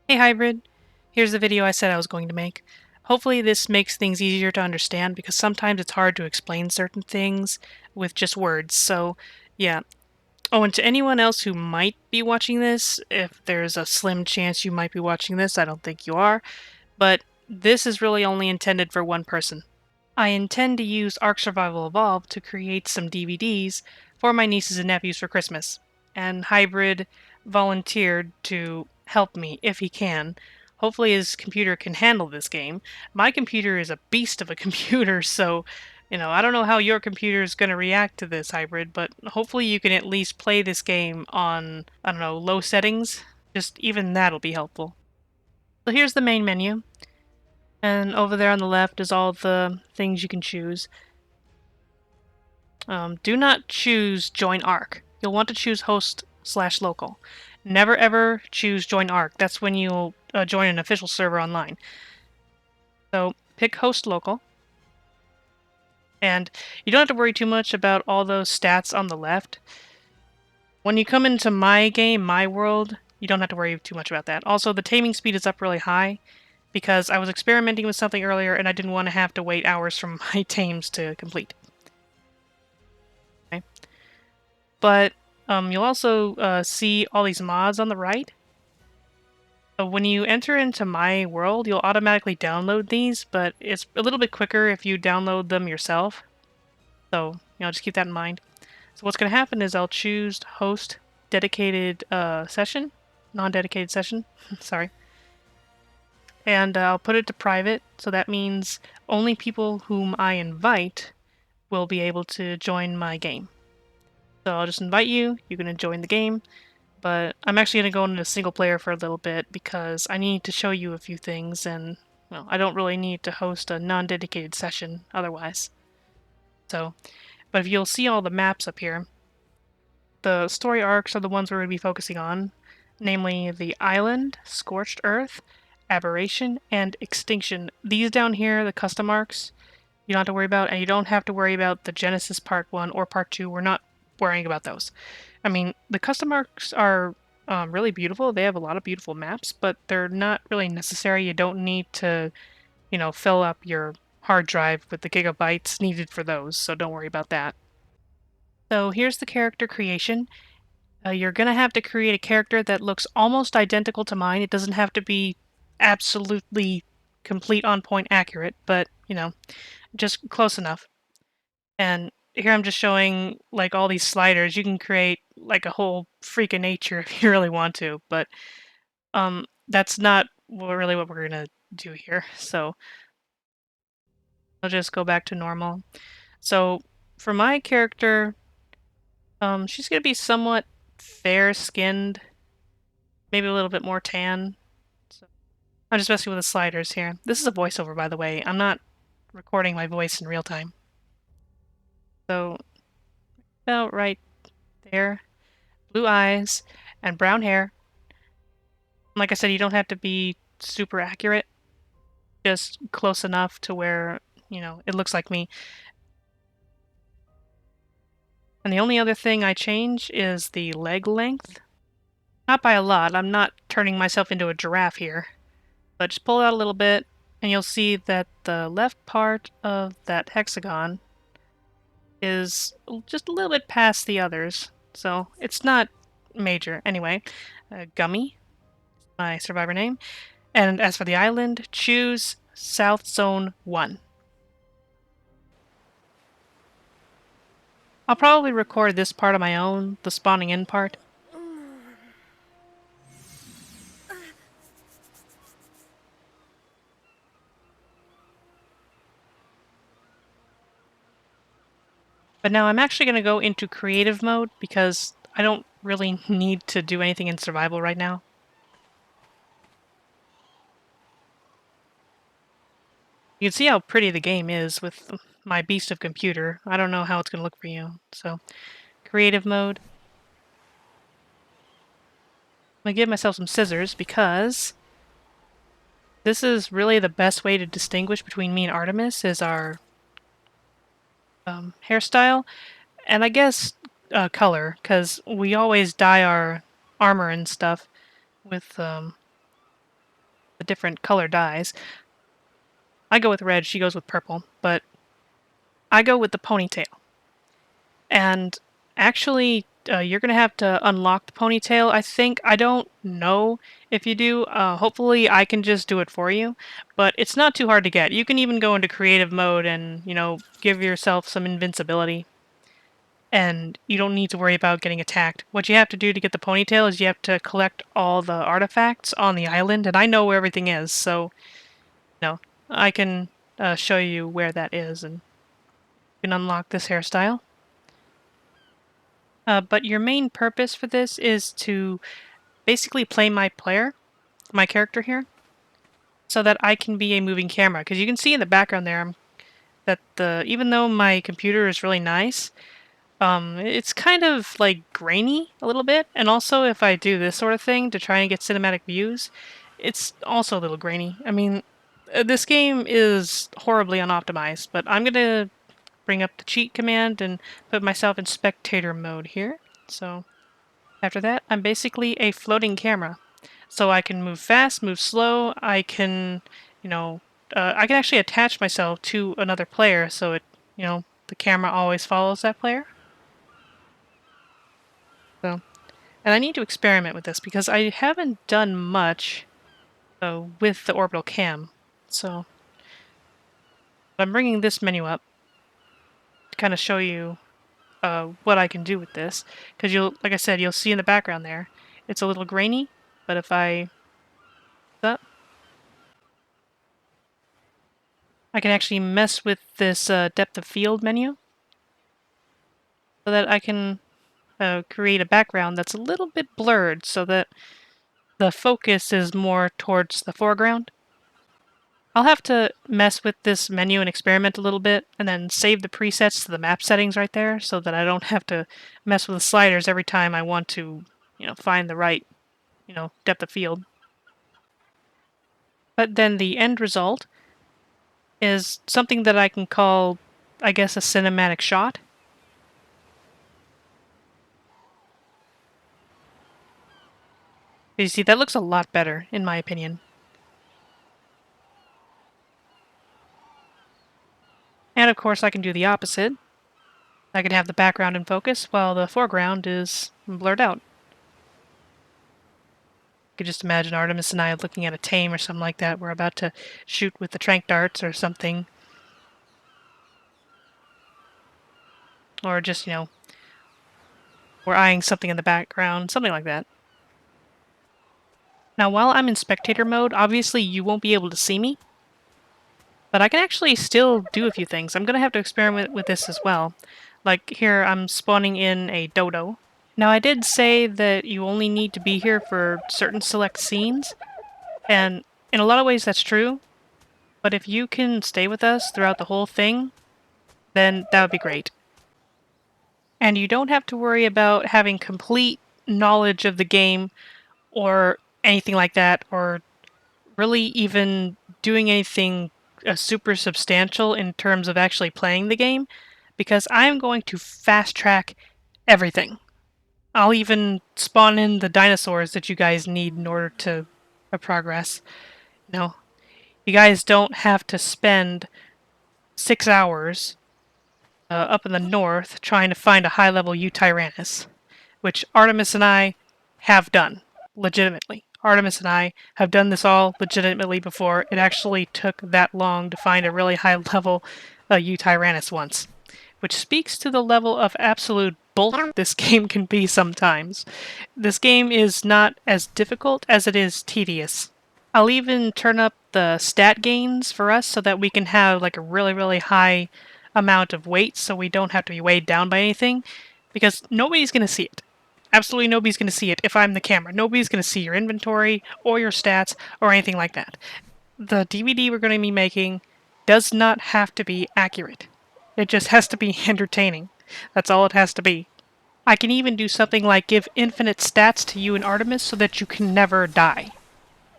Hey Hybrid, here's the video I said I was going to make. Hopefully this makes things easier to understand because sometimes it's hard to explain certain things with just words, so yeah. Oh, and to anyone else who might be watching this, if there's a slim chance you might be watching this, I don't think you are, but this is really only intended for one person. I intend to use Ark Survival Evolved to create some DVDs for my nieces and nephews for Christmas, and Hybrid volunteered to help me if he can. Hopefully his computer can handle this game. My computer is a beast of a computer, so, I don't know how your computer is going to react to this, Hybrid, but hopefully you can at least play this game on, I don't know, low settings. Just even that'll be helpful. So here's the main menu. And over there on the left is all the things you can choose. Do not choose Join Ark. You'll want to choose host/local. Never ever choose Join Ark. That's when you'll join an official server online. So pick host local. And you don't have to worry too much about all those stats on the left. When you come into my game, my world, you don't have to worry too much about that. Also, the taming speed is up really high because I was experimenting with something earlier and I didn't want to have to wait hours for my tames to complete. Okay. But you'll also see all these mods on the right. So when you enter into my world, you'll automatically download these, but it's a little bit quicker if you download them yourself. So, just keep that in mind. So what's going to happen is I'll choose host dedicated session, non-dedicated session, sorry. And I'll put it to private, so that means only people whom I invite will be able to join my game. So I'll just invite you, you're going to join the game, but I'm actually going to go into single player for a little bit because I need to show you a few things, and, well, I don't really need to host a non-dedicated session otherwise. So, but if you'll see all the maps up here, the story arcs are the ones we're going to be focusing on, namely the Island, Scorched Earth, Aberration, and Extinction. These down here, the custom arcs, you don't have to worry about, and you don't have to worry about the Genesis Part 1 or Part 2. We're not worrying about those. I mean, the custom arcs are really beautiful. They have a lot of beautiful maps, but they're not really necessary. You don't need to, fill up your hard drive with the gigabytes needed for those, so don't worry about that. So here's the character creation. You're going to have to create a character that looks almost identical to mine. It doesn't have to be absolutely complete on point accurate, but, just close enough. And here I'm just showing like all these sliders. You can create like a whole freak of nature if you really want to, but that's not really what we're gonna do here. So I'll just go back to normal. So for my character, she's gonna be somewhat fair-skinned, maybe a little bit more tan. So I'm just messing with the sliders here. This is a voiceover, by the way. I'm not recording my voice in real time. So about right there. Blue eyes and brown hair. Like I said, you don't have to be super accurate, just close enough to where, it looks like me. And the only other thing I change is the leg length. Not by a lot, I'm not turning myself into a giraffe here. But just pull it out a little bit, and you'll see that the left part of that hexagon is just a little bit past the others. So it's not major. Anyway, Gummy, my survivor name. And as for the island, choose South Zone 1. I'll probably record this part on my own, the spawning in part. But now I'm actually going to go into creative mode because I don't really need to do anything in survival right now. You can see how pretty the game is with my beast of computer. I don't know how it's going to look for you. So, creative mode. I'm going to give myself some scissors because this is really the best way to distinguish between me and Artemis is our hairstyle. And I guess color, because we always dye our armor and stuff with the different color dyes. I go with red, she goes with purple, but I go with the ponytail. And actually, you're going to have to unlock the ponytail, I think. I don't know if you do. Hopefully, I can just do it for you. But it's not too hard to get. You can even go into creative mode and, give yourself some invincibility. And you don't need to worry about getting attacked. What you have to do to get the ponytail is you have to collect all the artifacts on the island. And I know where everything is, so, I can show you where that is. And you can unlock this hairstyle. But your main purpose for this is to basically play my character here, so that I can be a moving camera. Because you can see in the background there that even though my computer is really nice, it's kind of like grainy a little bit. And also, if I do this sort of thing to try and get cinematic views, it's also a little grainy. I mean, this game is horribly unoptimized, but I'm gonna bring up the cheat command and put myself in spectator mode here. So after that, I'm basically a floating camera. So I can move fast, move slow, I can actually attach myself to another player so the camera always follows that player. So, and I need to experiment with this because I haven't done much with the orbital cam. So I'm bringing this menu up to kind of show you what I can do with this. Because like I said, you'll see in the background there, it's a little grainy, but if I can actually mess with this depth of field menu so that I can create a background that's a little bit blurred so that the focus is more towards the foreground. I'll have to mess with this menu and experiment a little bit and then save the presets to the map settings right there so that I don't have to mess with the sliders every time I want to, find the right, depth of field. But then the end result is something that I can call, I guess, a cinematic shot. You see, that looks a lot better, in my opinion. And of course, I can do the opposite. I can have the background in focus while the foreground is blurred out. You could just imagine Artemis and I looking at a tame or something like that. We're about to shoot with the tranq darts or something. Or just, we're eyeing something in the background, something like that. Now, while I'm in spectator mode, obviously you won't be able to see me. But I can actually still do a few things. I'm going to have to experiment with this as well. Like here, I'm spawning in a dodo. Now, I did say that you only need to be here for certain select scenes, and in a lot of ways that's true, but if you can stay with us throughout the whole thing, then that would be great. And you don't have to worry about having complete knowledge of the game or anything like that, or really even doing anything super substantial in terms of actually playing the game, because I'm going to fast track everything. I'll even spawn in the dinosaurs that you guys need in order to progress. You guys don't have to spend 6 hours up in the north trying to find a high-level Eutyrannus, which Artemis and I have done, legitimately. Artemis and I have done this all legitimately before. It actually took that long to find a really high-level Eutyrannus once, which speaks to the level of absolute bullshit this game can be sometimes. This game is not as difficult as it is tedious. I'll even turn up the stat gains for us so that we can have like a really, really high amount of weight so we don't have to be weighed down by anything, because nobody's going to see it. Absolutely nobody's going to see it if I'm the camera. Nobody's going to see your inventory or your stats or anything like that. The DVD we're going to be making does not have to be accurate. It just has to be entertaining. That's all it has to be. I can even do something like give infinite stats to you and Artemis so that you can never die.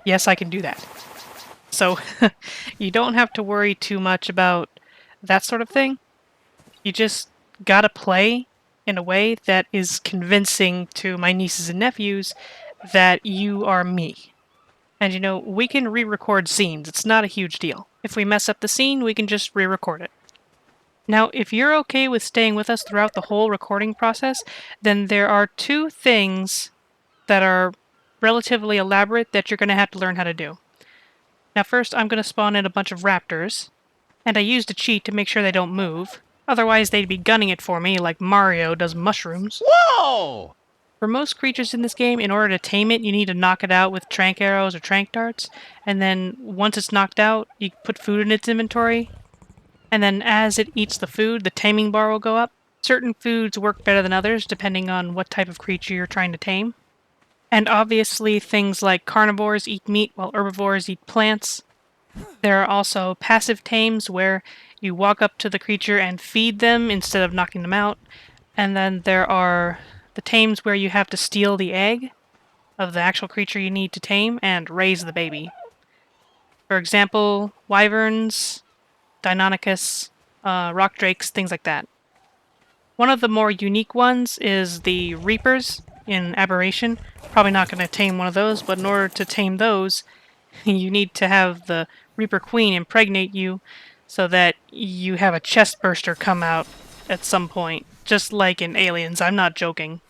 Yes, I can do that. So, you don't have to worry too much about that sort of thing. You just gotta play in a way that is convincing to my nieces and nephews that you are me. And you know, we can re-record scenes. It's not a huge deal. If we mess up the scene, we can just re-record it. Now, if you're okay with staying with us throughout the whole recording process, then there are two things that are relatively elaborate that you're going to have to learn how to do. Now first, I'm going to spawn in a bunch of raptors, and I used a cheat to make sure they don't move. Otherwise, they'd be gunning it for me like Mario does mushrooms. Whoa! For most creatures in this game, in order to tame it, you need to knock it out with trank arrows or trank darts, and then once it's knocked out, you put food in its inventory, and then as it eats the food, the taming bar will go up. Certain foods work better than others, depending on what type of creature you're trying to tame. And obviously, things like carnivores eat meat while herbivores eat plants. There are also passive tames where you walk up to the creature and feed them instead of knocking them out. And then there are the tames where you have to steal the egg of the actual creature you need to tame and raise the baby. For example, wyverns, Deinonychus, rock drakes, things like that. One of the more unique ones is the Reapers in Aberration. Probably not going to tame one of those, but in order to tame those, you need to have the Reaper Queen impregnate you so that you have a chest burster come out at some point. Just like in Aliens, I'm not joking.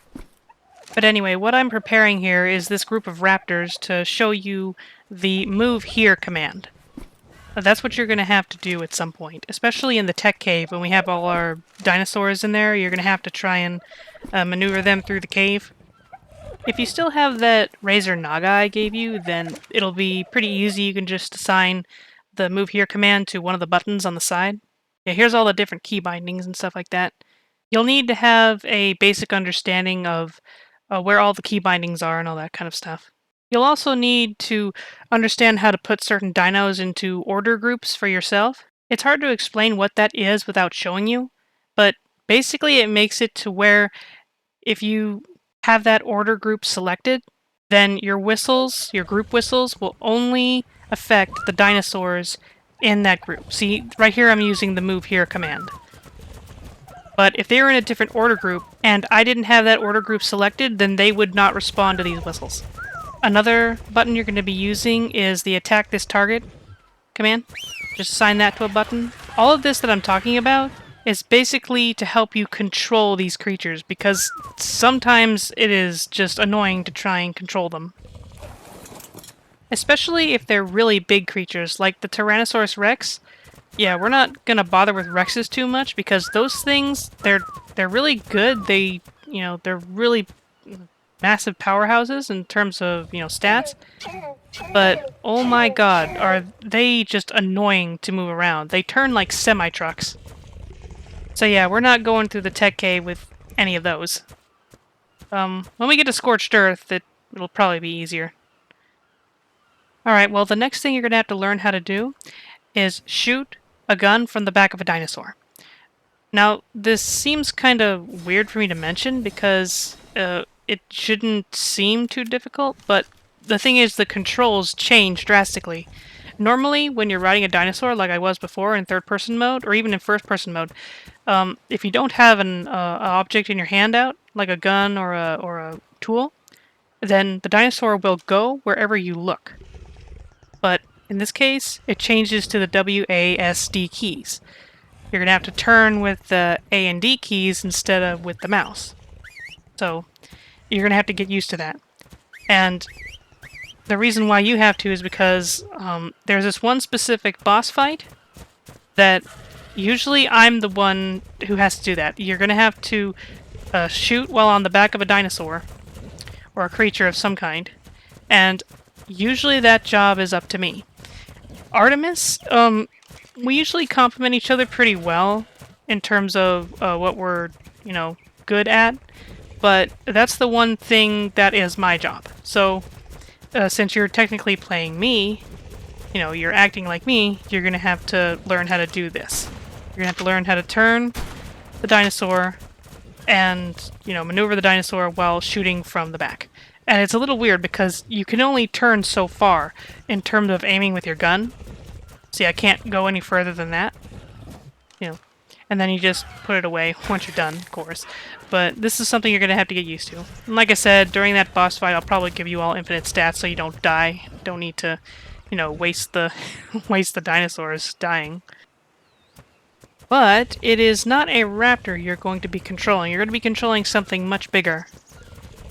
But anyway, what I'm preparing here is this group of raptors to show you the move here command. That's what you're going to have to do at some point, especially in the tech cave when we have all our dinosaurs in there. You're going to have to try and maneuver them through the cave. If you still have that Razor Naga I gave you, then it'll be pretty easy. You can just assign the move here command to one of the buttons on the side. Yeah, here's all the different key bindings and stuff like that. You'll need to have a basic understanding of where all the key bindings are and all that kind of stuff. You'll also need to understand how to put certain dinos into order groups for yourself. It's hard to explain what that is without showing you, but basically it makes it to where if you have that order group selected, then your whistles, your group whistles, will only affect the dinosaurs in that group. See, right here I'm using the move here command. But if they were in a different order group, and I didn't have that order group selected, then they would not respond to these whistles. Another button you're going to be using is the attack this target command. Just assign that to a button. All of this that I'm talking about is basically to help you control these creatures, because sometimes it is just annoying to try and control them. Especially if they're really big creatures, like the Tyrannosaurus Rex. Yeah, we're not gonna bother with Rexes too much, because those things, they're really good. They, they're really massive powerhouses in terms of, stats. But, oh my god, are they just annoying to move around. They turn like semi-trucks. So yeah, we're not going through the tech cave with any of those. When we get to Scorched Earth, it'll probably be easier. Alright, well the next thing you're going to have to learn how to do is shoot a gun from the back of a dinosaur. Now, this seems kind of weird for me to mention because it shouldn't seem too difficult, but the thing is the controls change drastically. Normally, when you're riding a dinosaur like I was before in third-person mode, or even in first-person mode, if you don't have an object in your hand out, like a gun or a tool, then the dinosaur will go wherever you look. But in this case, it changes to the WASD keys. You're going to have to turn with the A and D keys instead of with the mouse. So, you're going to have to get used to that. And the reason why you have to is because there's this one specific boss fight that usually I'm the one who has to do that. You're going to have to shoot while on the back of a dinosaur, or a creature of some kind, and usually that job is up to me. Artemis, we usually complement each other pretty well in terms of what we're, good at, but that's the one thing that is my job. So, since you're technically playing me, you're acting like me, you're going to have to learn how to do this. You're going to have to learn how to turn the dinosaur and, maneuver the dinosaur while shooting from the back. And it's a little weird because you can only turn so far in terms of aiming with your gun. See, I can't go any further than that. and then you just put it away once you're done, of course. But this is something you're going to have to get used to. And like I said, during that boss fight, I'll probably give you all infinite stats so you don't die. Don't need to, you know, waste the waste the dinosaurs dying. But it is not a raptor you're going to be controlling. You're going to be controlling something much bigger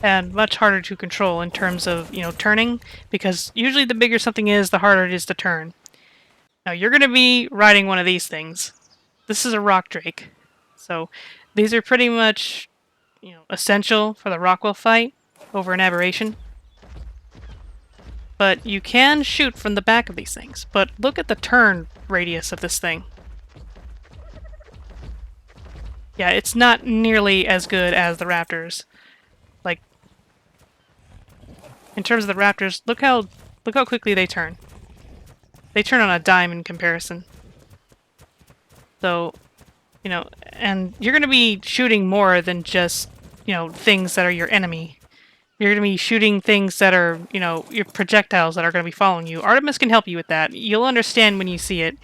and much harder to control in terms of, you know, turning, because usually the bigger something is, the harder it is to turn. Now, you're going to be riding one of these things. This is a rock drake. So, these are pretty much, you know, essential for the Rockwell fight over an aberration. But you can shoot from the back of these things. But look at the turn radius of this thing. Yeah, it's not nearly as good as the raptors. Like, in terms of the raptors, look how quickly they turn. They turn on a dime in comparison. So, you know, and you're going to be shooting more than just, you know, things that are your enemy. You're going to be shooting things that are, you know, your projectiles that are going to be following you. Artemis can help you with that. You'll understand when you see it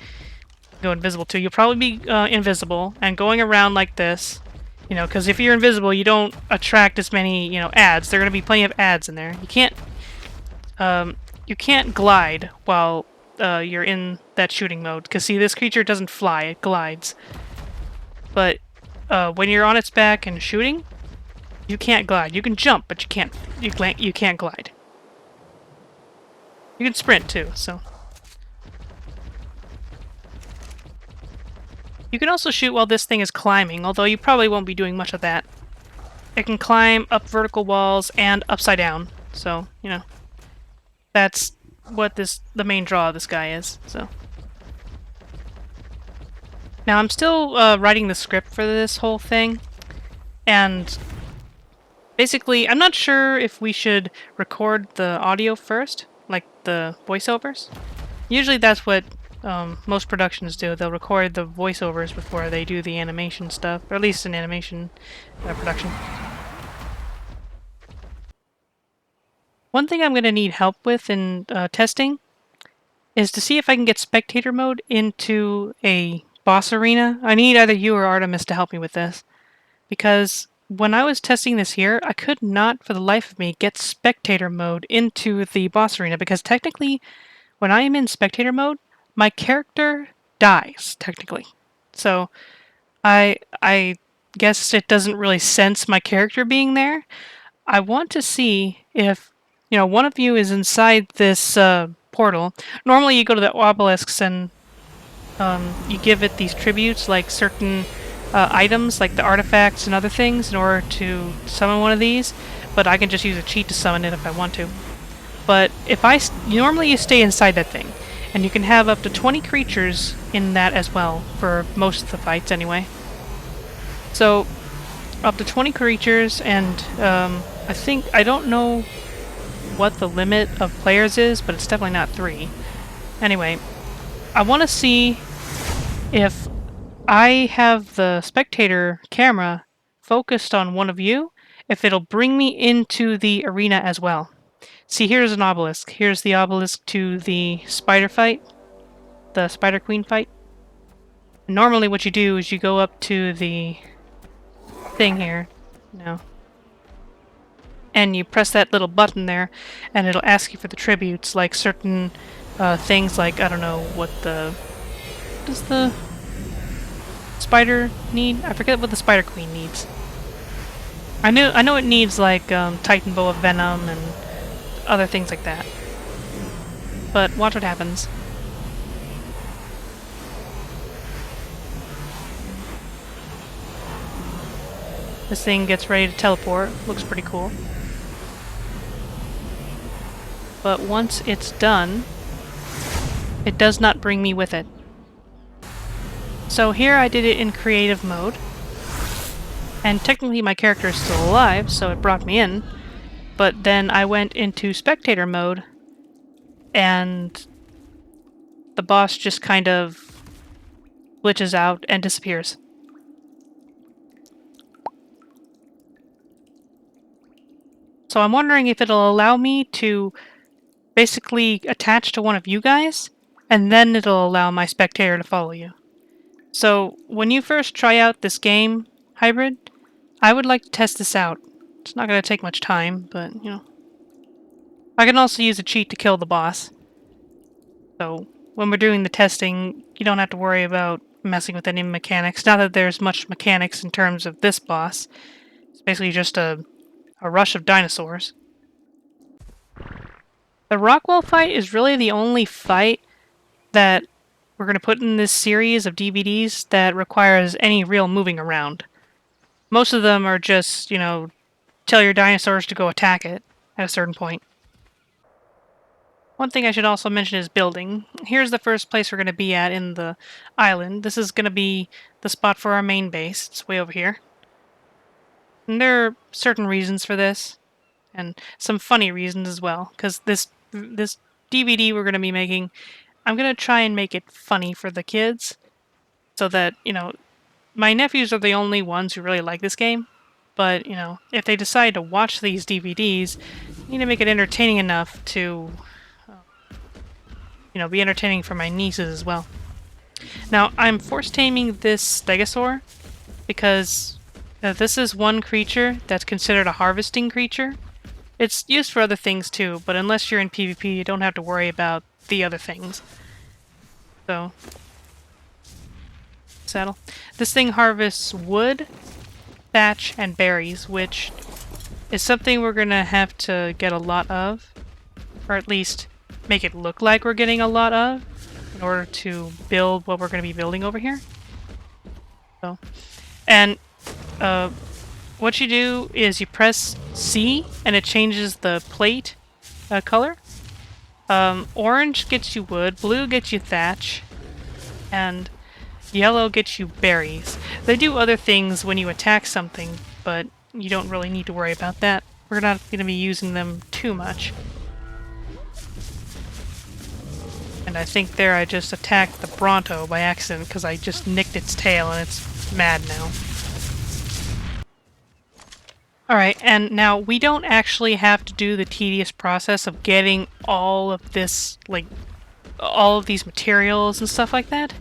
go invisible too. You'll probably be invisible and going around like this, you know, because if you're invisible, you don't attract as many, you know, ads. There are going to be plenty of ads in there. You can't glide while you're in that shooting mode, because see, this creature doesn't fly, it glides. But when you're on its back and shooting, you can't glide. You can jump, but you can't glide. You can sprint too, so. You can also shoot while this thing is climbing, although you probably won't be doing much of that. It can climb up vertical walls and upside down, so, you know. That's what the main draw of this guy is, so. Now, I'm still writing the script for this whole thing, and basically, I'm not sure if we should record the audio first, like the voiceovers. Usually that's what most productions do. They'll record the voiceovers before they do the animation stuff, or at least in animation production. One thing I'm going to need help with in testing is to see if I can get Spectator Mode into a boss arena. I need either you or Artemis to help me with this, because when I was testing this here, I could not for the life of me get Spectator Mode into the boss arena, because technically when I am in Spectator Mode, my character dies, technically. So I guess it doesn't really sense my character being there. I want to see if, you know, one of you is inside this portal. Normally you go to the obelisks and you give it these tributes, like certain items, like the artifacts and other things, in order to summon one of these, but I can just use a cheat to summon it if I want to. But if normally you stay inside that thing, and you can have up to 20 creatures in that as well, for most of the fights anyway. So, up to 20 creatures, and I don't know what the limit of players is, but it's definitely not 3. Anyway, I want to see if I have the spectator camera focused on one of you, if it'll bring me into the arena as well. See, here's an obelisk. Here's the obelisk to the spider fight, the spider queen fight. Normally what you do is you go up to the thing here, and you press that little button there, and it'll ask you for the tributes, like certain things, like, I don't know, what does the spider need? I forget what the spider queen needs. I know it needs, like, Titan Bow of Venom and other things like that. But watch what happens. This thing gets ready to teleport. Looks pretty cool. But once it's done, it does not bring me with it. So here I did it in creative mode. And technically my character is still alive, so it brought me in. But then I went into spectator mode, and the boss just kind of glitches out and disappears. So I'm wondering if it'll allow me to basically attach to one of you guys, and then it'll allow my spectator to follow you. So when you first try out this game, Hybrid, I would like to test this out. It's not going to take much time, but, you know. I can also use a cheat to kill the boss. So when we're doing the testing, you don't have to worry about messing with any mechanics. Not that there's much mechanics in terms of this boss. It's basically just a rush of dinosaurs. The Rockwell fight is really the only fight that we're going to put in this series of DvDs that requires any real moving around. Most of them are just, you know, tell your dinosaurs to go attack it at a certain point. One thing I should also mention is building. Here's the first place we're going to be at in the island. This is going to be the spot for our main base. It's way over here. And there are certain reasons for this, and some funny reasons as well, because this DvD we're going to be making, I'm going to try and make it funny for the kids, so that, you know, my nephews are the only ones who really like this game, but, you know, if they decide to watch these DvDs, you need to make it entertaining enough to, you know, be entertaining for my nieces as well. Now, I'm force taming this stegosaur because this is one creature that's considered a harvesting creature. It's used for other things too, but unless you're in PvP, you don't have to worry about the other things. So, saddle. This thing harvests wood, thatch, and berries, which is something we're gonna have to get a lot of, or at least make it look like we're getting a lot of, in order to build what we're gonna be building over here. So, and what you do is you press C, and it changes the plate color. Orange gets you wood, blue gets you thatch, and yellow gets you berries. They do other things when you attack something, but you don't really need to worry about that. We're not going to be using them too much. And I think there I just attacked the Bronto by accident because I just nicked its tail and it's mad now. Alright, and now we don't actually have to do the tedious process of getting all of this, like, all of these materials and stuff like that.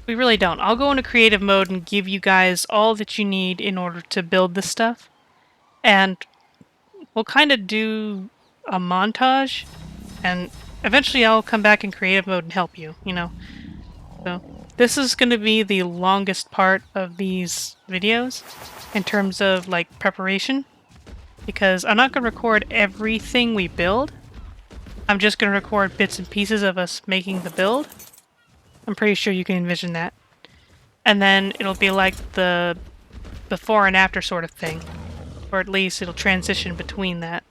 We really don't. I'll go into creative mode and give you guys all that you need in order to build this stuff. And we'll kind of do a montage, and eventually I'll come back in creative mode and help you, you know. So this is going to be the longest part of these videos in terms of, like, preparation, because I'm not going to record everything we build. I'm just going to record bits and pieces of us making the build. I'm pretty sure you can envision that. And then it'll be like the before and after sort of thing. Or at least it'll transition between that.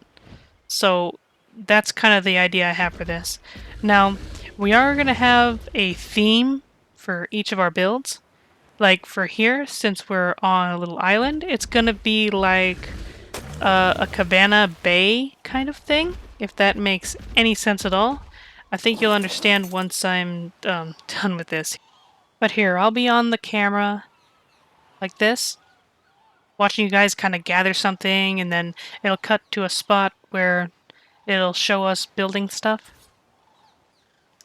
So that's kind of the idea I have for this. Now, we are going to have a theme for each of our builds. Like for here, since we're on a little island, it's going to be like a cabana bay kind of thing, if that makes any sense at all. I think you'll understand once I'm done with this. But here, I'll be on the camera like this, watching you guys kind of gather something, and then it'll cut to a spot where it'll show us building stuff.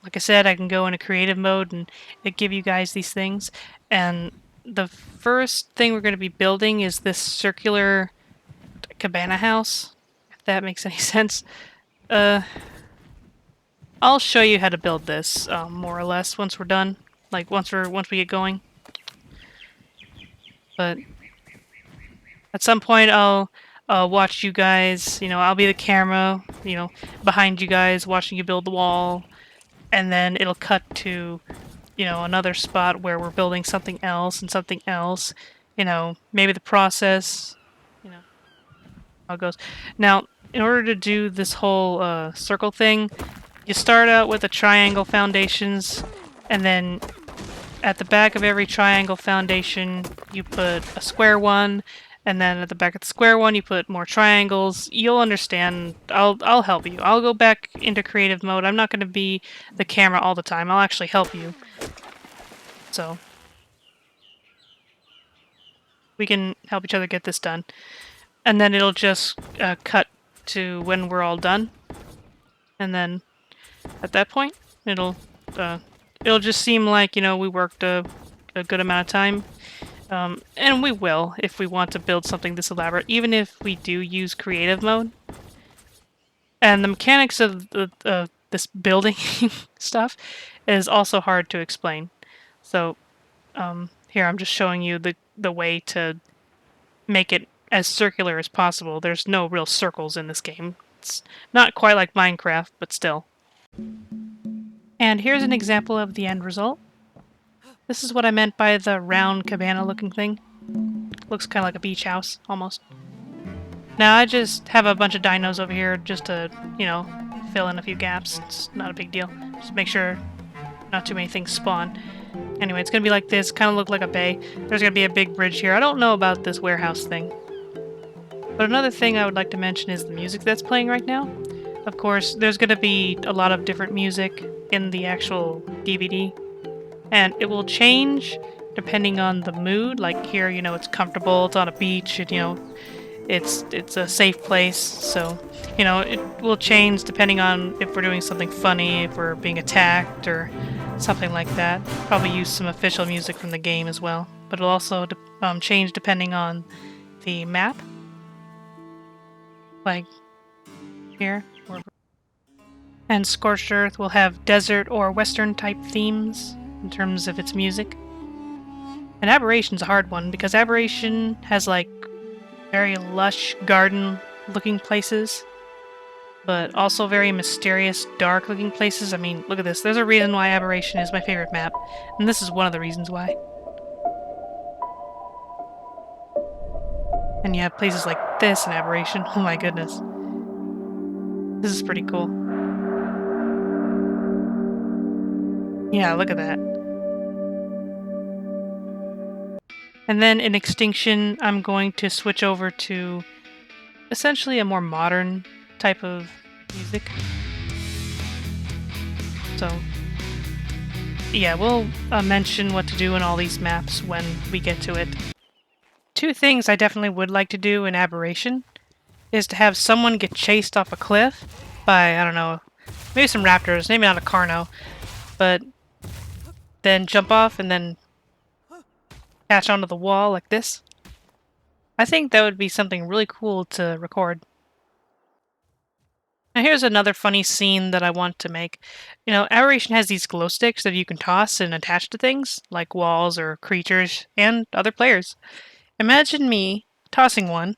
Like I said, I can go into creative mode and give you guys these things. And the first thing we're going to be building is this circular cabana house, if that makes any sense. I'll show you how to build this, more or less, once we're done. Like, once we get going. But at some point, I'll watch you guys. You know, I'll be the camera, you know, behind you guys, watching you build the wall, and then it'll cut to, you know, another spot where we're building something else and something else. You know, maybe the process. You know, how it goes. Now, in order to do this whole circle thing, you start out with the triangle foundations, and then at the back of every triangle foundation you put a square one, and then at the back of the square one you put more triangles. You'll understand. I'll help you. I'll go back into creative mode. I'm not going to be the camera all the time. I'll actually help you. So we can help each other get this done. And then it'll just cut to when we're all done. And then at that point, it'll just seem like, you know, we worked a a good amount of time. And we will if we want to build something this elaborate, even if we do use creative mode. And the mechanics of this building stuff is also hard to explain. So here I'm just showing you the way to make it as circular as possible. There's no real circles in this game. It's not quite like Minecraft, but still. And here's an example of the end result. This is what I meant by the round cabana-looking thing. Looks kind of like a beach house, almost. Now, I just have a bunch of dinos over here just to, you know, fill in a few gaps. It's not a big deal. Just make sure not too many things spawn. Anyway, it's gonna be like this, kind of look like a bay. There's gonna be a big bridge here. I don't know about this warehouse thing. But another thing I would like to mention is the music that's playing right now. Of course, there's gonna be a lot of different music in the actual DVD. And it will change depending on the mood. Like here, you know, it's comfortable, it's on a beach, and, you know, it's a safe place. So, you know, it will change depending on if we're doing something funny, if we're being attacked, or something like that. Probably use some official music from the game as well. But it'll also change depending on the map. Like here. And Scorched Earth will have desert or western type themes in terms of its music. And Aberration's a hard one because Aberration has like very lush garden looking places, but also very mysterious dark looking places. I mean, look at this. There's a reason why Aberration is my favorite map, and this is one of the reasons why. And you have places like this in Aberration. Oh my goodness. This is pretty cool. Yeah, look at that. And then in Extinction, I'm going to switch over to essentially a more modern type of music. So, yeah, we'll mention what to do in all these maps when we get to it. Two things I definitely would like to do in Aberration is to have someone get chased off a cliff by, I don't know, maybe some raptors, maybe not a Carno, but then jump off and then catch onto the wall like this. I think that would be something really cool to record. Now here's another funny scene that I want to make. You know, Aberration has these glow sticks that you can toss and attach to things, like walls or creatures, and other players. Imagine me tossing one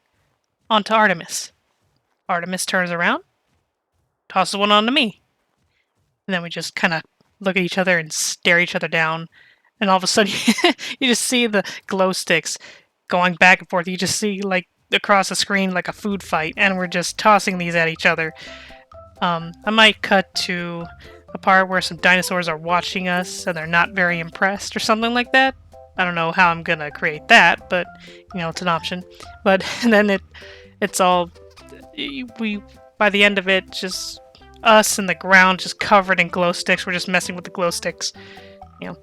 onto Artemis. Artemis turns around, tosses one onto me. And then we just kind of look at each other and stare each other down. And all of a sudden, you just see the glow sticks going back and forth. You just see, like, across the screen like a food fight, and we're just tossing these at each other. I might cut to a part where some dinosaurs are watching us, and they're not very impressed, or something like that. I don't know how I'm gonna create that, but, you know, it's an option. But then it's all... by the end of it, just us in the ground, just covered in glow sticks. We're just messing with the glow sticks. You know,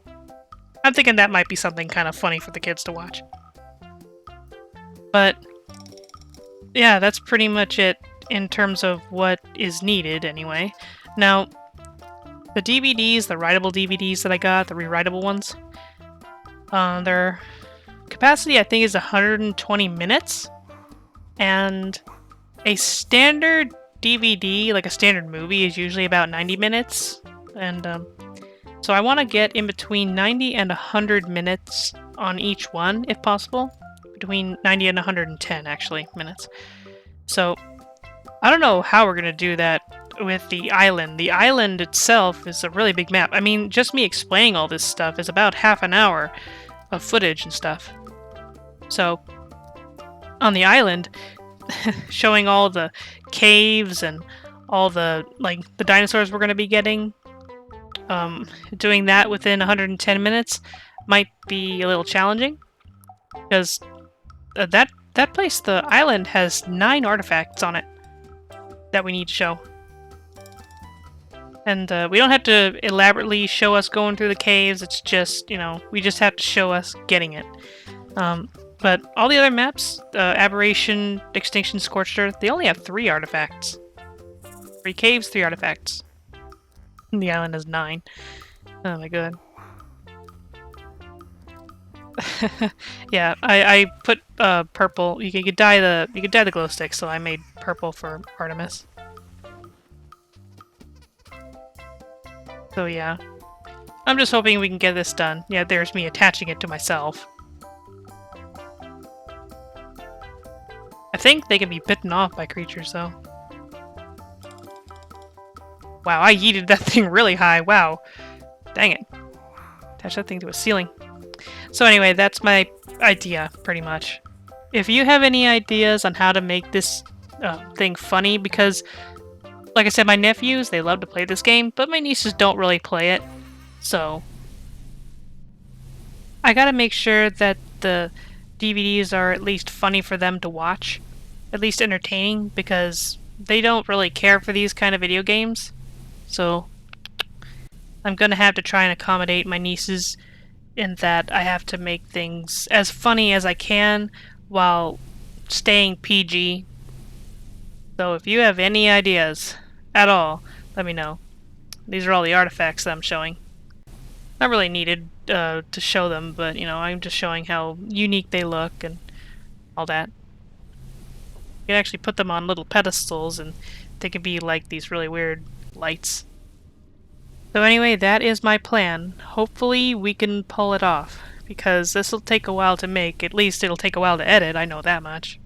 I'm thinking that might be something kind of funny for the kids to watch. But yeah, that's pretty much it in terms of what is needed anyway. Now, the DVDs, the writable DVDs that I got, the rewritable ones, their capacity I think is 120 minutes, and a standard DVD, like a standard movie, is usually about 90 minutes, and so I want to get in between 90 and 100 minutes on each one, if possible. Between 90 and 110, actually, minutes. So, I don't know how we're going to do that with the island. The island itself is a really big map. I mean, just me explaining all this stuff is about half an hour of footage and stuff. So, on the island, showing all the caves and all the, like, the dinosaurs we're going to be getting, doing that within 110 minutes might be a little challenging. Because that place, the island, has 9 artifacts on it that we need to show. And we don't have to elaborately show us going through the caves, it's just, you know, we just have to show us getting it. But all the other maps, Aberration, Extinction, Scorched Earth, they only have 3 artifacts. 3 caves, 3 artifacts. And the island has 9. Oh my god. Yeah, I put purple. You could dye the glow stick, so I made purple for Artemis. So yeah, I'm just hoping we can get this done. Yeah, there's me attaching it to myself. I think they can be bitten off by creatures, though. Wow, I yeeted that thing really high. Wow. Dang it. Attach that thing to a ceiling. So anyway, that's my idea, pretty much. If you have any ideas on how to make this thing funny, because, like I said, my nephews, they love to play this game, but my nieces don't really play it. So I gotta make sure that the DVDs are at least funny for them to watch. At least entertaining, because they don't really care for these kind of video games. So I'm gonna have to try and accommodate my nieces in that I have to make things as funny as I can while staying PG. So if you have any ideas at all, let me know. These are all the artifacts that I'm showing. Not really needed to show them, but you know, I'm just showing how unique they look and all that. You can actually put them on little pedestals and they can be like these really weird lights. So anyway, that is my plan. Hopefully we can pull it off, because this will take a while to make. At least it'll take a while to edit, I know that much.